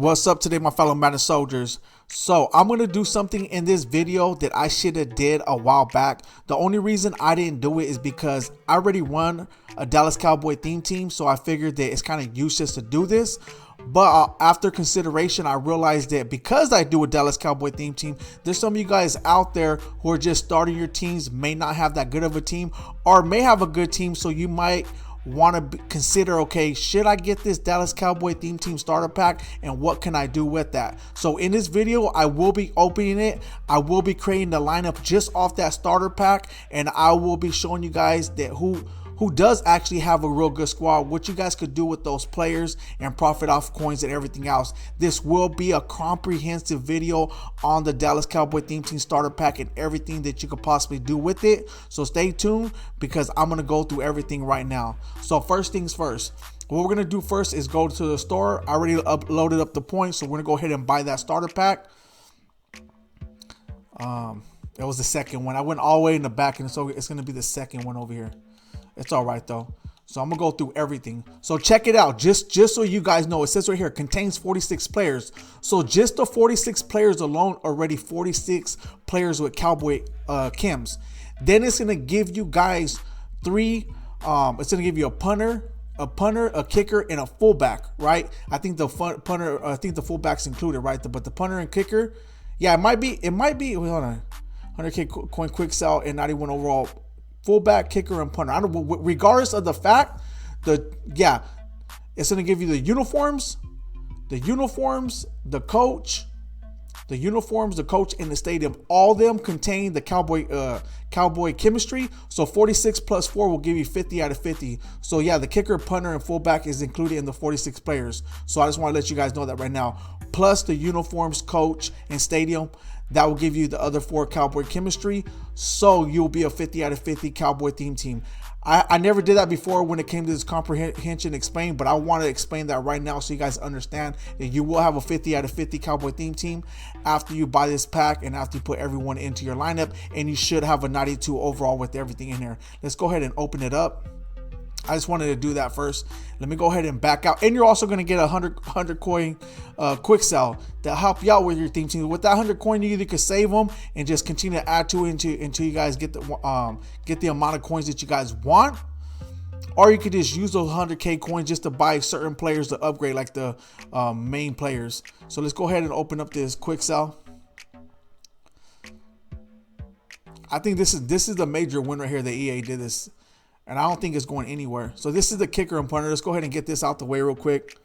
What's up today, my fellow Madden soldiers? So I'm going to do something in this video that I should have did a while back. The only reason I didn't do it is because I already run a Dallas Cowboy theme team, so I figured that it's kind of useless to do this. But after consideration, I realized that because I do a Dallas Cowboy theme team, there's some of you guys out there who are just starting your teams, may not have that good of a team, or may have a good team, so you might want to consider, okay, should I get this Dallas Cowboy theme team starter pack, and what can I do with that? So in this video, I will be opening it. I will be creating the lineup just off that starter pack, and I will be showing you guys that who does actually have a real good squad, what you guys could do with those players and profit off coins and everything else. This will be a comprehensive video on the Dallas Cowboy theme team starter pack and everything that you could possibly do with it. So stay tuned because I'm going to go through everything right now. So first things first, what we're going to do first is go to the store. I already uploaded up the points, so we're going to go ahead and buy that starter pack. That was the second one. I went all the way in the back, and so it's going to be the second one over here. It's all right though. So I'm gonna go through everything. So check it out. Just so you guys know, it says right here, contains 46 players. So just the 46 players alone, already 46 players with Cowboy chems. Then it's gonna give you guys three. It's gonna give you a punter, a kicker, and a fullback. Right? I think the punter. I think the fullback's included, right? But the punter and kicker, yeah, it might be. Wait, hold on. 100K coin quick sell and 91 overall. Fullback, kicker, and punter. Regardless of the fact, it's gonna give you the uniforms, the coach, and the stadium. All of them contain the Cowboy chemistry. So 46 plus 4 will give you 50 out of 50. So yeah, the kicker, punter, and fullback is included in the 46 players. So I just want to let you guys know that right now. Plus the uniforms, coach, and stadium. That will give you the other 4 Cowboy chemistry. So you'll be a 50 out of 50 Cowboy theme team. I never did that before when it came to this comprehension explain, but I want to explain that right now so you guys understand that you will have a 50 out of 50 Cowboy theme team after you buy this pack and after you put everyone into your lineup, and you should have a 92 overall with everything in here. Let's go ahead and open it up. I just wanted to do that first. Let me go ahead and back out. And you're also going to get a 100 coin quick sell to help you out with your theme team. With that 100 coin, you either could save them and just continue to add to it until you guys get the amount of coins that you guys want. Or you could just use those 100K coins just to buy certain players to upgrade, like the main players. So let's go ahead and open up this quick sell. I think this is the major win right here that EA did this. And I don't think it's going anywhere. So this is the kicker and punter. Let's go ahead and get this out the way real quick.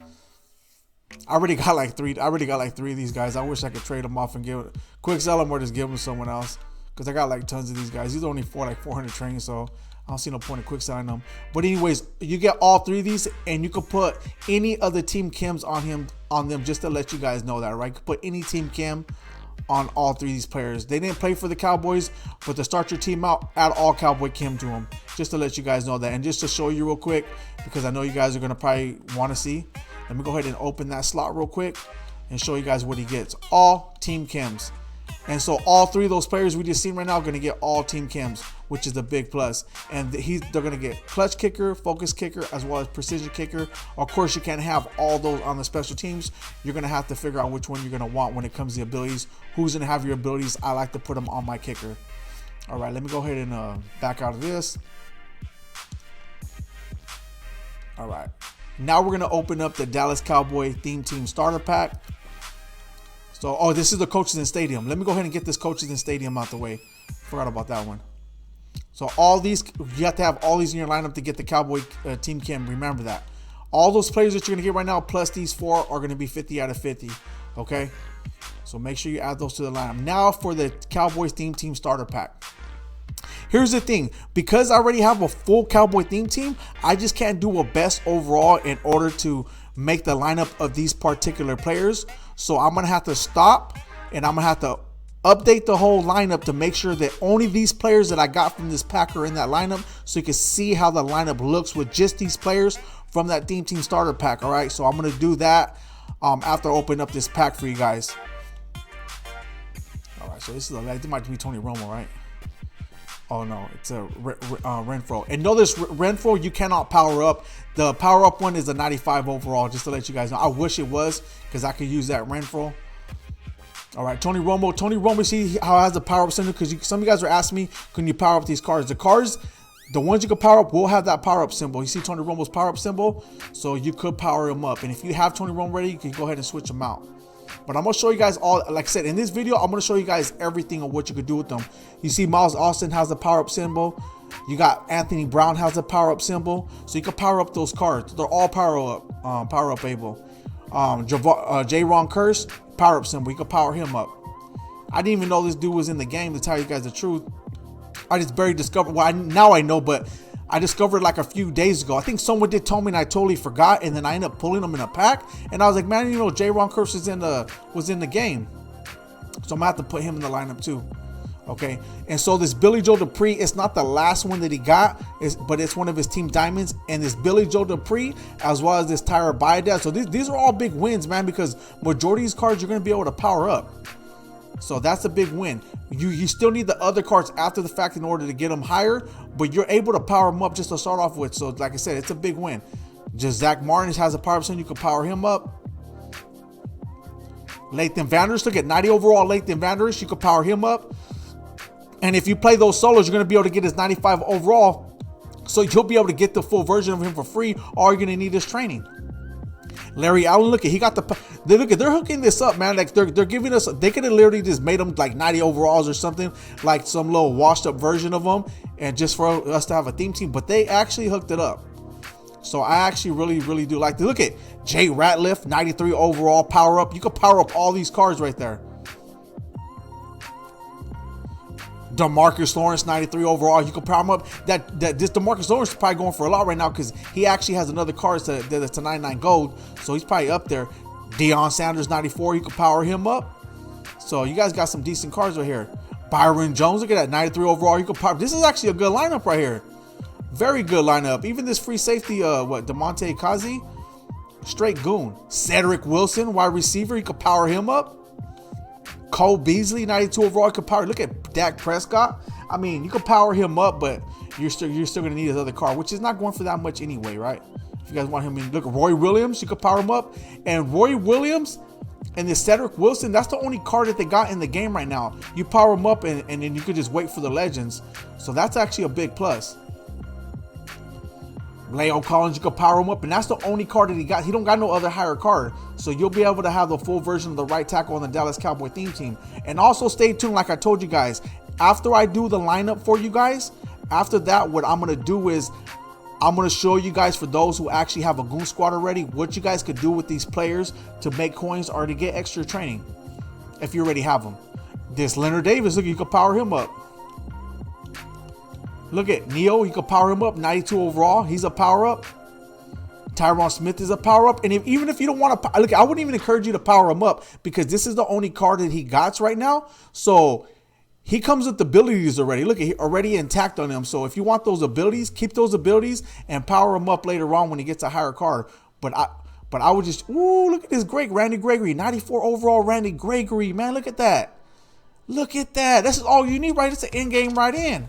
I already got like three of these guys. I wish I could trade them off and quick sell them or just give them to someone else. Because I got like tons of these guys. These are only for like 400 trains, so I don't see no point in quick selling them. But anyways, you get all 3 of these, and you can put any other team chems on them just to let you guys know that, right? You can put any team chem on all 3 of these players. They didn't play for the Cowboys, but to start your team out, add all Cowboy chem to them, just to let you guys know that. And just to show you real quick, because I know you guys are going to probably want to see, let me go ahead and open that slot real quick and show you guys what he gets. All team chems. And so all 3 of those players we just seen right now are going to get all team chems, which is the big plus. And they're going to get clutch kicker, focus kicker, as well as precision kicker. Of course, you can't have all those on the special teams. You're going to have to figure out which one you're going to want when it comes to the abilities. Who's going to have your abilities? I like to put them on my kicker. All right, let me go ahead and back out of this. All right, now we're going to open up the Dallas Cowboy theme team starter pack. So, this is the coaches and stadium. Let me go ahead and get this coaches and stadium out the way. Forgot about that one. So all these, you have to have all these in your lineup to get the Cowboy team chem. Remember that. All those players that you're going to get right now, plus these 4, are going to be 50 out of 50. Okay? So make sure you add those to the lineup. Now for the Cowboys theme team starter pack. Here's the thing. Because I already have a full Cowboy theme team, I just can't do a best overall in order to make the lineup of these particular players. So I'm going to have to stop, and I'm going to have to update the whole lineup to make sure that only these players that I got from this pack are in that lineup, so you can see how the lineup looks with just these players from that theme team starter pack. All right, so I'm going to do that after I open up this pack for you guys. All right, so this is like, it might be Tony Romo, right? Oh no, it's a Renfro. And notice Renfro, you cannot power up. The power up one is a 95 overall, just to let you guys know. I wish it was, because I could use that Renfro. All right, Tony Romo. Tony Romo, see how it has the power up symbol? Because some of you guys are asking me, can you power up these cards? The cards, the ones you can power up, will have that power up symbol. You see Tony Romo's power up symbol? So you could power him up. And if you have Tony Romo ready, you can go ahead and switch them out. But I'm going to show you guys all, like I said, in this video, I'm going to show you guys everything of what you could do with them. You see Miles Austin has the power up symbol. You got Anthony Brown has a power up symbol. So you can power up those cards. They're all power up able. J-Ron Curse, power up symbol. You can power him up. I didn't even know this dude was in the game, to tell you guys the truth. I just barely discovered, well, now I know, but I discovered like a few days ago. I think someone did tell me and I totally forgot, and then I ended up pulling them in a pack, and I was like, man, you know, J-Ron Curse was in the game. So I'm gonna have to put him in the lineup too. Okay, and so this Billy Joe Dupree, it's not the last one that he got, but it's one of his team diamonds. And this Billy Joe Dupree, as well as this Tyra Biadasz. So these are all big wins, man, because majority of these cards you're gonna be able to power up. So that's a big win. You still need the other cards after the fact in order to get them higher, but you're able to power them up just to start off with. So like I said, it's a big win. Just Zach Martin has a power percent, you can power him up. Lathan Vanders, look at 90 overall Lathan Vanders, you can power him up. And if you play those solos, you're going to be able to get his 95 overall. So you'll be able to get the full version of him for free. All you're going to need is training. Larry Allen, look at, he got they're hooking this up, man. Like they're giving us, they could have literally just made them like 90 overalls or something, like some little washed up version of them, and just for us to have a theme team, but they actually hooked it up. So I actually really do like to look at Jay Ratliff, 93 overall power up. You could power up all these cards right there. DeMarcus Lawrence, 93 overall. You can power him up. This DeMarcus Lawrence is probably going for a lot right now, because he actually has another card that's a 99 gold. So he's probably up there. Deion Sanders, 94. You can power him up. So you guys got some decent cards right here. Byron Jones, look at that, 93 overall. You can power. This is actually a good lineup right here. Very good lineup. Even this free safety, DeMonte Kazi, straight goon. Cedric Wilson, wide receiver. You can power him up. Cole Beasley, 92 overall, could power. Look at Dak Prescott. I mean, you could power him up, but you're still going to need his other card, which is not going for that much anyway, right? If you guys want him in, look at Roy Williams, you could power him up. And Roy Williams and this Cedric Wilson, that's the only card that they got in the game right now. You power him up, and then you could just wait for the legends. So that's actually a big plus. Leo Collins, you can power him up, and that's the only card that he got. He don't got no other higher card, so you'll be able to have the full version of the right tackle on the Dallas Cowboy theme team. And also stay tuned, like I told you guys, after I do the lineup for you guys, after that, what I'm going to do is I'm going to show you guys, for those who actually have a goon squad already, what you guys could do with these players to make coins or to get extra training if you already have them. This Leonard Davis, look, you can power him up. Look at Neo, you can power him up, 92 overall. He's a power up. Tyron Smith is a power up. And even if you don't want to, look, I wouldn't even encourage you to power him up, because this is the only card that he got right now. So he comes with the abilities already. Look, he already intact on him. So if you want those abilities, keep those abilities and power him up later on when he gets a higher card. But I would just, ooh, look at this great Randy Gregory, 94 overall Randy Gregory, man. Look at that. Look at that. This is all you need, right? It's an in-game right in.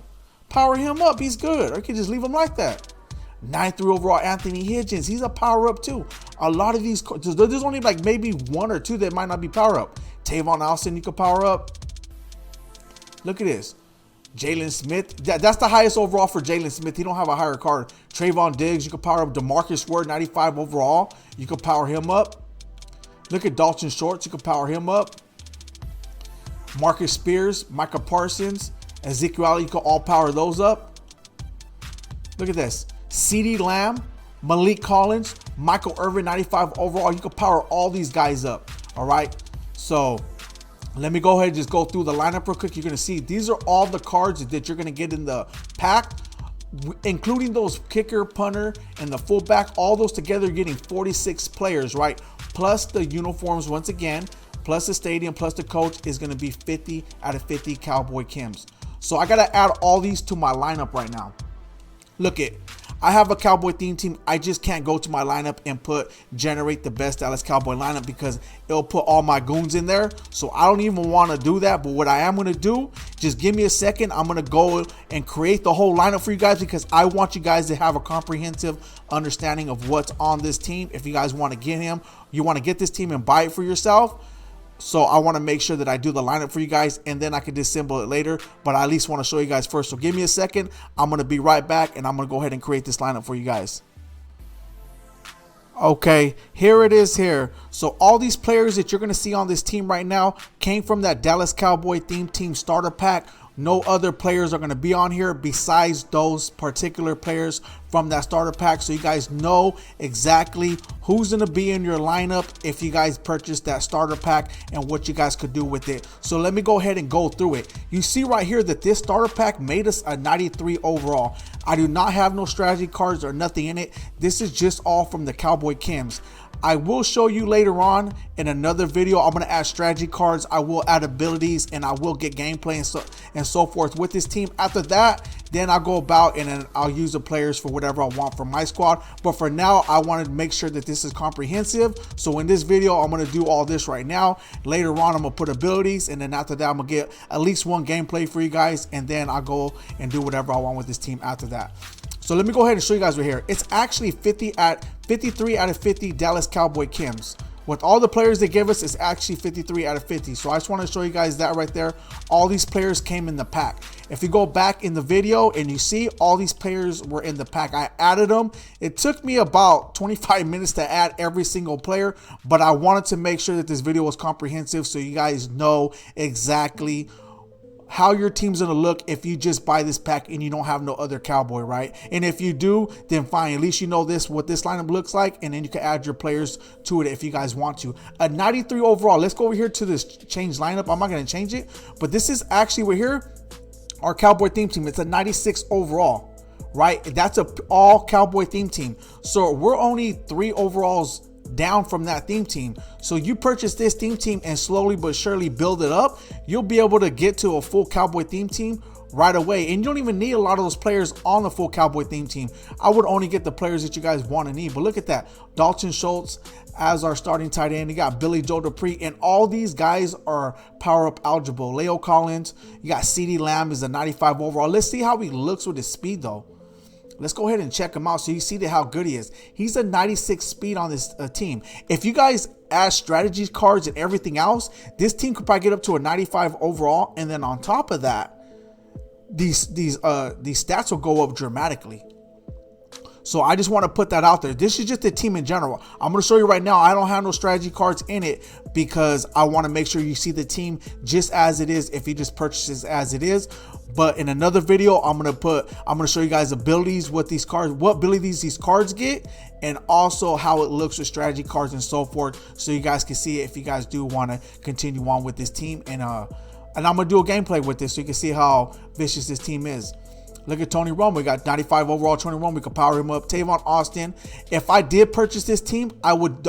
Power him up. He's good. Or you can just leave him like that. 93 overall Anthony Hitchens. He's a power up too. A lot of these, there's only like maybe one or two that might not be power up. Tavon Austin, you can power up. Look at this. Jalen Smith. That's the highest overall for Jalen Smith. He don't have a higher card. Trayvon Diggs, you can power up. DeMarcus Ware, 95 overall. You can power him up. Look at Dalton Schultz. You can power him up. Marcus Spears, Micah Parsons, Ezekiel Elliott, you can all power those up. Look at this. CeeDee Lamb, Malik Collins, Michael Irvin, 95 overall. You can power all these guys up. All right. So let me go ahead and just go through the lineup real quick. You're going to see these are all the cards that you're going to get in the pack, including those kicker, punter, and the fullback. All those together, you're getting 46 players, right? Plus the uniforms once again, plus the stadium, plus the coach is going to be 50 out of 50 Cowboy Kims. So I got to add all these to my lineup right now. Look it. I have a Cowboy theme team. I just can't go to my lineup and put generate the best Dallas Cowboy lineup because it'll put all my goons in there. So I don't even want to do that. But what I am going to do, just give me a second. I'm going to go and create the whole lineup for you guys because I want you guys to have a comprehensive understanding of what's on this team. If you guys want to get him, you want to get this team and buy it for yourself. So I want to make sure that I do the lineup for you guys and then I can disassemble it later. But I at least want to show you guys first. So give me a second. I'm going to be right back and I'm going to go ahead and create this lineup for you guys. Okay, here it is here. So all these players that you're going to see on this team right now came from that Dallas Cowboy theme team starter pack. No other players are going to be on here besides those particular players from that starter pack. So you guys know exactly who's going to be in your lineup if you guys purchase that starter pack and what you guys could do with it. So let me go ahead and go through it. You see right here that this starter pack made us a 93 overall. I do not have no strategy cards or nothing in it. This is just all from the Cowboy Kims. I will show you later on in another video. I'm going to add strategy cards. I will add abilities and I will get gameplay and so forth with this team. After that, then I'll go about and then I'll use the players for whatever I want for my squad. But for now, I wanted to make sure that this is comprehensive. So in this video, I'm going to do all this right now. Later on, I'm going to put abilities. And then after that, I'm going to get at least one gameplay for you guys. And then I'll go and do whatever I want with this team after that. So let me go ahead and show you guys right here. It's actually 53 out of 50 Dallas Cowboy Kims. With all the players they give us, it's actually 53 out of 50. So I just want to show you guys that right there. All these players came in the pack. If you go back in the video and you see all these players were in the pack, I added them. It took me about 25 minutes to add every single player, but I wanted to make sure that this video was comprehensive so you guys know exactly how your team's gonna look if you just buy this pack and you don't have no other Cowboy, right? And if you do, then fine, at least you know what this lineup looks like, and then you can add your players to it if you guys want to. A 93 overall. Let's go over here to this change lineup. I'm not gonna change it, but this is actually right here our Cowboy theme team. It's a 96 overall, right? That's a all Cowboy theme team. So we're only 3 overalls down from that theme team. So you purchase this theme team and slowly but surely build it up, you'll be able to get to a full Cowboy theme team right away. And you don't even need a lot of those players on the full Cowboy theme team. I would only get the players that you guys want to need. But look at that. Dalton Schultz as our starting tight end. You got Billy Joe Dupree, and all these guys are power up eligible. Leo Collins, you got CeeDee Lamb is a 95 overall. Let's see how he looks with his speed though. Let's go ahead and check him out so you see how good he is. He's a 96 speed on this team. If you guys add strategy cards and everything else, this team could probably get up to a 95 overall. And then on top of that, these stats will go up dramatically. So I just want to put that out there. This is just the team in general. I'm going to show you right now. I don't have no strategy cards in it because I want to make sure you see the team just as it is if you just purchase it as it is. But in another video, I'm going to show you guys abilities, what abilities these cards get, and also how it looks with strategy cards and so forth. So you guys can see it if you guys do want to continue on with this team. And I'm going to do a gameplay with this so you can see how vicious this team is. Look at Tony Romo. We got 95 overall Tony Romo. We could power him up. Tavon Austin. If I did purchase this team, I would,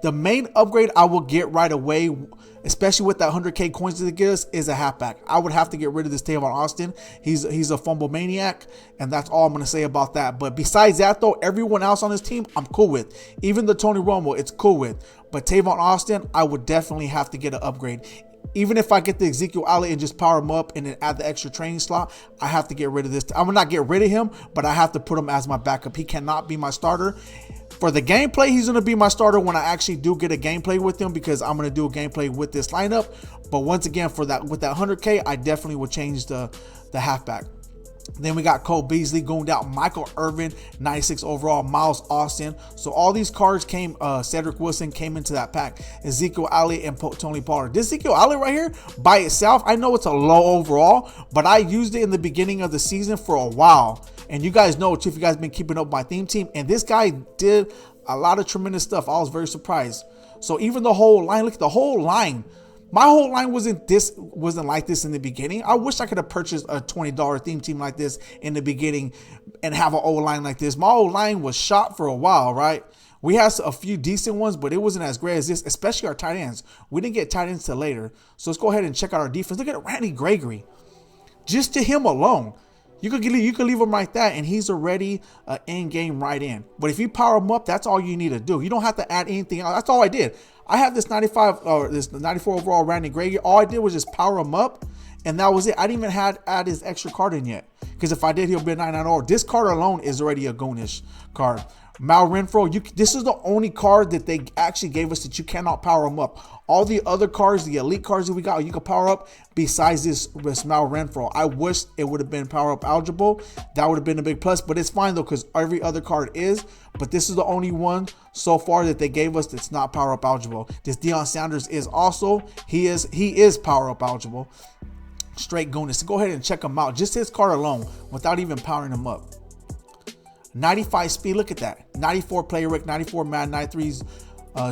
the main upgrade I will get right away, especially with that 100K coins that it gives, is a halfback. I would have to get rid of this Tavon Austin. He's a fumble maniac, and that's all I'm going to say about that. But besides that, though, everyone else on this team, I'm cool with. Even the Tony Romo, it's cool with. But Tavon Austin, I would definitely have to get an upgrade. Even if I get the Ezekiel Elliott and just power him up and then add the extra training slot, I have to get rid of this. I'm going to not get rid of him, but I have to put him as my backup. He cannot be my starter. For the gameplay, he's going to be my starter when I actually do get a gameplay with him because I'm going to do a gameplay with this lineup. But once again, with that 100K, I definitely would change the halfback. Then we got Cole Beasley going out, Michael Irvin, 96 overall, Miles Austin. So all these cards came, Cedric Wilson came into that pack, Ezekiel Elliott and Tony Pollard. This Ezekiel Elliott right here by itself, I know it's a low overall, but I used it in the beginning of the season for a while. And you guys know too, if you guys been keeping up my theme team, and this guy did a lot of tremendous stuff. I was very surprised. So even the whole line, look at the whole line. My whole line wasn't like this in the beginning. I wish I could have purchased a $20 theme team like this in the beginning and have an old line like this. My old line was shot for a while, right? We had a few decent ones, but it wasn't as great as this, especially our tight ends. We didn't get tight ends till later. So let's go ahead and check out our defense. Look at Randy Gregory. Just to him alone, You could leave him like that, and he's already in game right in. But if you power him up, that's all you need to do. You don't have to add anything else. That's all I did. I have this 95 or this 94 overall Randy Gray. All I did was just power him up, and that was it. I didn't even add his extra card in yet, because if I did, he'll be a 99. This card alone is already a Goonish card. Mal Renfro, this is the only card that they actually gave us that you cannot power him up. All the other cards, the elite cards that we got, you can power up besides this Mal Renfro. I wish it would have been power up eligible. That would have been a big plus, but it's fine though, because every other card is. But this is the only one so far that they gave us that's not power up eligible. This Deion Sanders is also, he is power up eligible. Straight goodness. So go ahead and check him out. Just his card alone without even powering him up. 95 speed, look at that. 94 play rate, 94 Madden, 93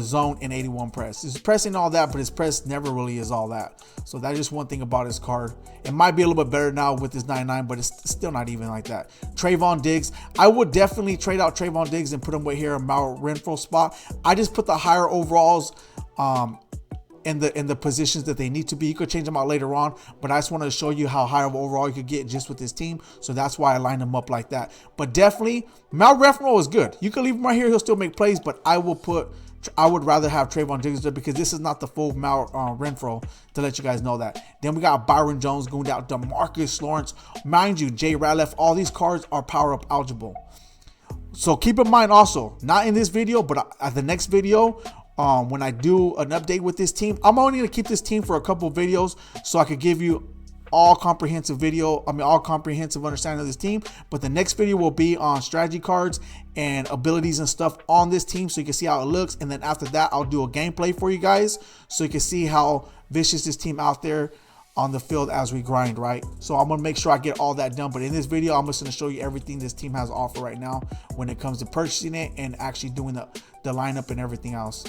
zone, and 81 press. His pressing all that, but his press never really is all that. So that's just one thing about his card. It might be a little bit better now with his 99, but it's still not even like that. Trayvon Diggs, I would definitely trade out Trayvon Diggs and put him right here in Mal Renfro spot. I just put the higher overalls in the positions that they need to be. You could change them out later on, but I just wanted to show you how high of overall you could get just with this team. So that's why I lined them up like that. But definitely, Mal Renfro is good. You can leave him right here. He'll still make plays, but I would rather have Trayvon Diggs there, because this is not the full Mal Renfro, to let you guys know that. Then we got Byron Jones going down, DeMarcus Lawrence. Mind you, Jay Ratliff, all these cards are power-up eligible. So keep in mind also, not in this video, but at the next video, when I do an update with this team, I'm only going to keep this team for a couple videos so I could give you all comprehensive understanding of this team. But the next video will be on strategy cards and abilities and stuff on this team, so you can see how it looks. And then after that, I'll do a gameplay for you guys so you can see how vicious this team out there on the field as we grind, right? So I'm gonna make sure I get all that done. But in this video, I'm just gonna show you everything this team has to offer right now when it comes to purchasing it and actually doing the lineup and everything else.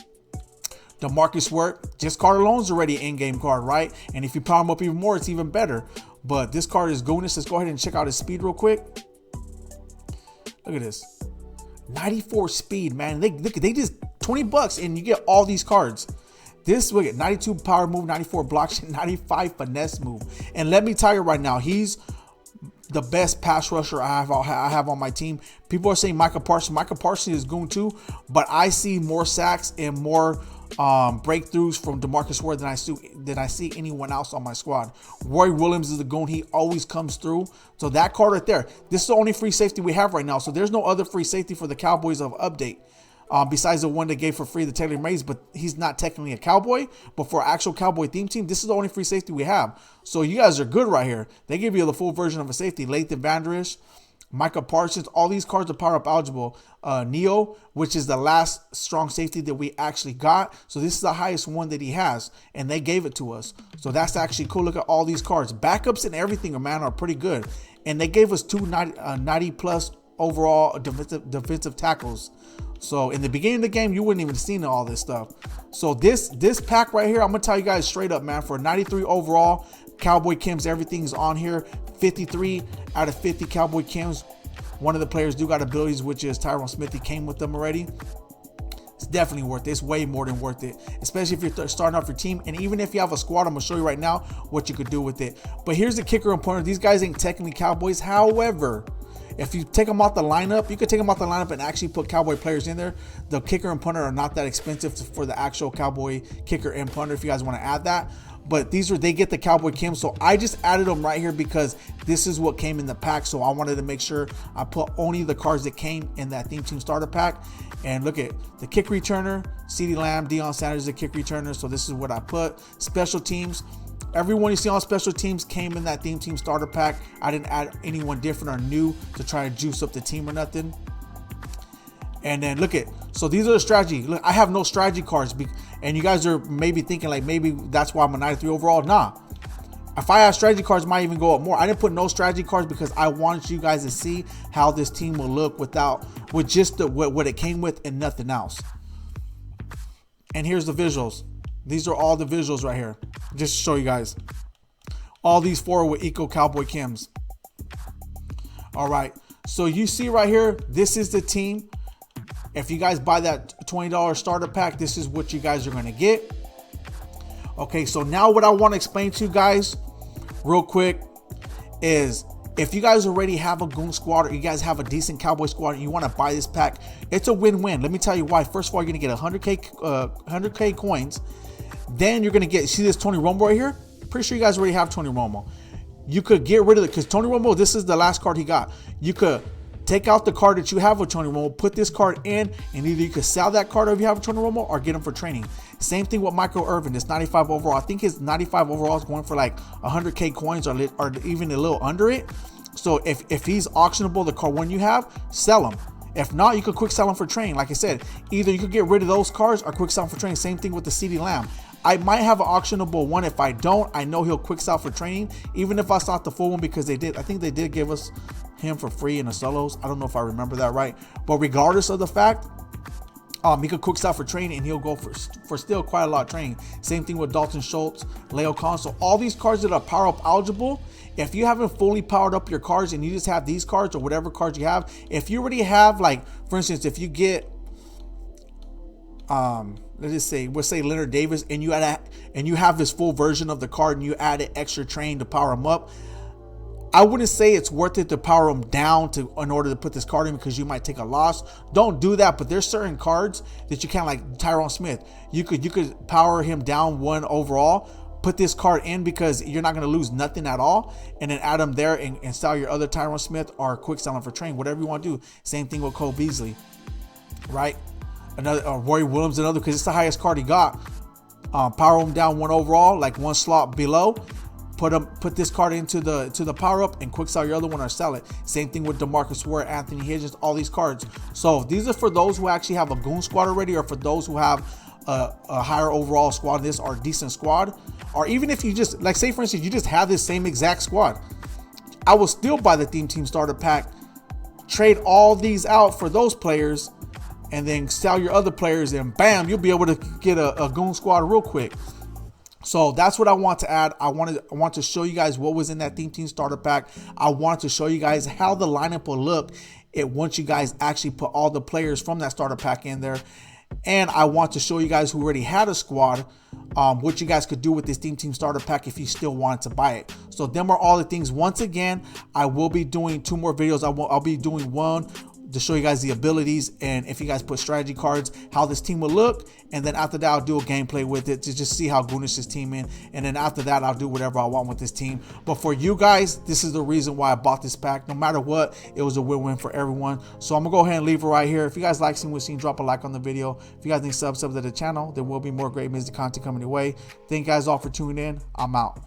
DeMarcus Ware, this card alone is already an in-game card, right? And if you power him up even more, it's even better. But this card is goodness. Let's go ahead and check out his speed real quick. Look at this. 94 speed, man. They just $20 and you get all these cards. This, look at 92 power move, 94 block shot, 95 finesse move. And let me tell you right now, he's the best pass rusher I have on my team. People are saying Micah Parsons. Micah Parsons is going to, but I see more sacks and more breakthroughs from DeMarcus Ware than I see anyone else on my squad. Roy Williams is the goon. He always comes through. So that card right there, this is the only free safety we have right now. So there's no other free safety for the Cowboys of update. Besides the one they gave for free, the Taylor Mays, but he's not technically a Cowboy. But for actual Cowboy theme team, this is the only free safety we have. So you guys are good right here. They give you the full version of a safety. Lathan Vanderish, Micah Parsons, all these cards are power up eligible. Neo, which is the last strong safety that we actually got. So this is the highest one that he has, and they gave it to us. So that's actually cool. Look at all these cards. Backups and everything, man, are pretty good. And they gave us two 90 plus overall defensive tackles. So in the beginning of the game, you wouldn't even seen all this stuff. So this pack right here, I'm gonna tell you guys straight up, man, for 93 overall, Cowboy Kims, everything's on here. 53 out of 50 Cowboy Kims. One of the players do got abilities, which is Tyron Smith. He came with them already. It's definitely worth it. It's way more than worth it, especially if you're starting off your team. And even if you have a squad, I'm gonna show you right now what you could do with it. But here's the kicker and punter. These guys ain't technically Cowboys. However, if you take them out the lineup, you could take them out the lineup and actually put Cowboy players in there. The kicker and punter are not that expensive for the actual Cowboy kicker and punter if you guys want to add that. But they get the Cowboy Kim. So I just added them right here because this is what came in the pack. So I wanted to make sure I put only the cards that came in that theme team starter pack. And look at the kick returner, CeeDee Lamb, Deion Sanders, the kick returner. So this is what I put. Special teams. Everyone you see on special teams came in that theme team starter pack. I didn't add anyone different or new to try to juice up the team or nothing. And then look at, so these are the strategy. Look, I have no strategy cards. And you guys are maybe thinking like, maybe that's why I'm a 93 overall. Nah. If I have strategy cards, it might even go up more. I didn't put no strategy cards because I wanted you guys to see how this team will look with just what it came with and nothing else. And here's the visuals. These are all the visuals right here. Just to show you guys. All these four with equal Cowboy Kims. All right. So you see right here, this is the team. If you guys buy that $20 starter pack, this is what you guys are going to get. Okay, so now what I want to explain to you guys real quick is If you guys already have a goon squad or you guys have a decent Cowboy squad and you want to buy this pack, it's a win-win. Let me tell you why. First of all, you're going to get 100K coins. Then you're going to get, see this Tony Romo right here? Pretty sure you guys already have Tony Romo. You could get rid of it because Tony Romo, this is the last card he got. You could take out the card that you have with Tony Romo, put this card in, and either you could sell that card if you have a Tony Romo or get him for training. Same thing with Michael Irvin, this 95 overall. I think his 95 overall is going for like 100K coins or even a little under it. So if he's auctionable, the card one you have, sell him. If not, you could quick sell them for training. Like I said, either you could get rid of those cards or quick sell them for training. Same thing with the CeeDee Lamb. I might have an auctionable one. If I don't, I know he'll quick sell for training, even if I start the full one, because I think they did give us him for free in the solos. I don't know if I remember that right. But regardless of the fact, he could quick sell for training and he'll go for still quite a lot of training. Same thing with Dalton Schultz, Leo Khan. So all these cards that are power up eligible, if you haven't fully powered up your cards and you just have these cards or whatever cards you have, if you already have, like, for instance, if you get let's say Leonard Davis and you have this full version of the card and you added extra train to power him up, I wouldn't say it's worth it to power him down in order to put this card in, because you might take a loss. Don't do that. But there's certain cards that you can't, like Tyron Smith. You could power him down 1 overall, put this card in because you're not going to lose nothing at all, and then add him there and sell your other Tyron Smith or quick sell him for train, whatever you want to do. Same thing with Cole Beasley, right? Another Roy Williams, another, because it's the highest card he got. Power him down 1 overall, like 1 slot below. Put this card into the power up and quick sell your other one or sell it. Same thing with DeMarcus Ware, Anthony Higgins, all these cards. So these are for those who actually have a goon squad already, or for those who have a higher overall squad, this or decent squad, or even if you just, like, say for instance you just have this same exact squad, I will still buy the Theme Team starter pack, trade all these out for those players, and then sell your other players, and bam, you'll be able to get a goon squad real quick. So that's what I want to add. I want to show you guys what was in that Theme Team starter pack. I want to show you guys how the lineup will look once you guys actually put all the players from that starter pack in there. And I want to show you guys who already had a squad, what you guys could do with this Theme Team starter pack if you still wanted to buy it. So them are all the things. Once again, I will be doing 2 more videos. I'll be doing one to show you guys the abilities, and if you guys put strategy cards, how this team will look. And then after that, I'll do a gameplay with it to just see how goonish this team is. And then after that, I'll do whatever I want with this team. But for you guys, this is the reason why I bought this pack. No matter what, it was a win-win for everyone. So I'm gonna go ahead and leave it right here. If you guys like seeing what seen, drop a like on the video. If you guys need sub to the channel, there will be more great music content coming your way. Thank you guys all for tuning in. I'm out.